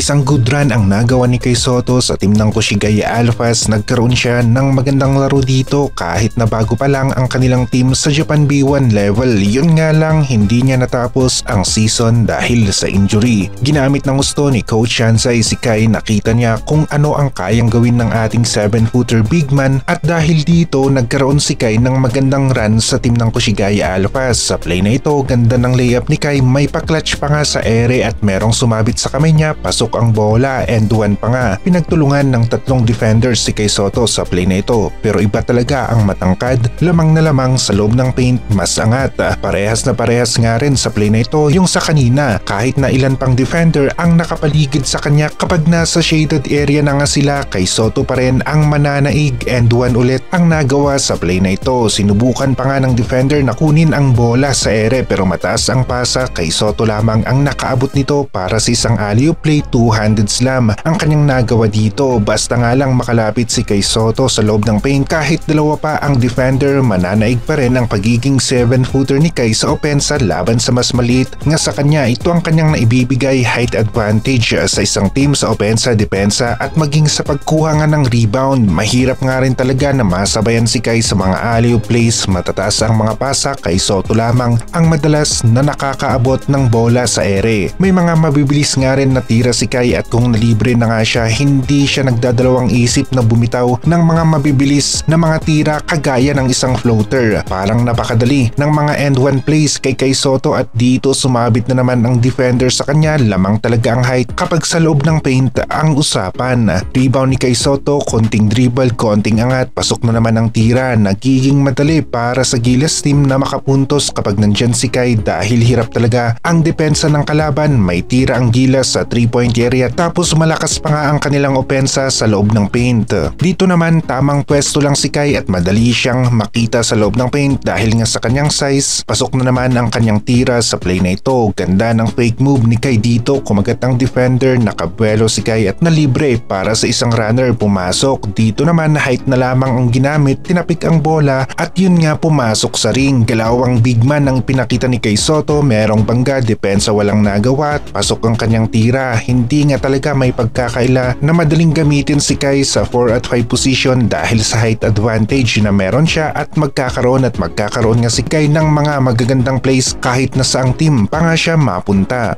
Isang good run ang nagawa ni Kai Sotto sa team ng Koshigaya Alphas. Nagkaroon siya ng magandang laro dito kahit na bago pa lang ang kanilang team sa Japan B1 level. Yun nga lang, hindi niya natapos ang season dahil sa injury. Ginamit ng gusto ni Coach Shansai si Kai, nakita niya kung ano ang kayang gawin ng ating 7-footer big man at dahil dito nagkaroon si Kai ng magandang run sa team ng Koshigaya Alphas. Sa play na ito, ganda ng layup ni Kai, may pa-clutch pa nga sa ere at merong sumabit sa kamay niya, pasok ang bola, and one pa nga. Pinagtulungan ng tatlong defenders si Kai Sotto sa play na ito, pero iba talaga ang matangkad, lamang na lamang sa loob ng paint, mas angat. Parehas na parehas nga rin sa play na ito yung sa kanina, kahit na ilan pang defender ang nakapaligid sa kanya, kapag nasa shaded area na nga sila, Kai Sotto pa rin ang mananaig, and one ulit ang nagawa sa play na ito. Sinubukan pa nga ng defender na kunin ang bola sa ere pero mataas ang pasa, Kai Sotto lamang ang nakaabot nito para sa isang alley-oop play, two-handed slam ang kanyang nagawa dito. Basta nga lang makalapit si Kai Sotto sa loob ng paint, kahit dalawa pa ang defender, mananaig pa rin ang pagiging 7-footer ni Kai sa opensa laban sa mas maliit nga sa kanya. Ito ang kanyang naibibigay height advantage sa isang team sa opensa, depensa at maging sa pagkuha nga ng rebound. Mahirap nga rin talaga na masabayan si Kai sa mga alley-oop plays, matataas ang mga pasa, Kai Sotto lamang ang madalas na nakakaabot ng bola sa ere. May mga mabibilis nga rin na tira si Kai at kung nalibre na nga siya, hindi siya nagdadalawang isip na bumitaw ng mga mabibilis na mga tira kagaya ng isang floater. Parang napakadali ng mga end one plays kay Kai Sotto at dito sumabit na naman ang defender sa kanya, lamang talaga ang height kapag sa loob ng paint ang usapan. Rebound ni Kai Sotto, konting dribble, konting angat, pasok na naman ang tira. Nagiging madali para sa Gilas team na makapuntos kapag nandyan si Kai dahil hirap talaga ang depensa ng kalaban. May tira ang Gilas sa 3-point area tapos malakas pa nga ang kanilang opensa sa loob ng paint. Dito naman tamang pwesto lang si Kai at madali siyang makita sa loob ng paint dahil nga sa kanyang size. Pasok na naman ang kanyang tira sa play na ito. Ganda ng fake move ni Kai dito, kumagat ang defender, nakabuelo si Kai at nalibre para sa isang runner pumasok. Dito naman height na lamang ang ginamit, tinapik ang bola at yun nga pumasok sa ring. Galawang big man ang pinakita ni Kai Sotto, merong bangga, depensa walang nagawa at pasok ang kanyang tira. Hindi nga talaga may pagkakaila na madaling gamitin si Kai sa 4 at 5 position dahil sa height advantage na meron siya at magkakaroon nga si Kai ng mga magagandang plays kahit na saang team pa nga siya mapunta.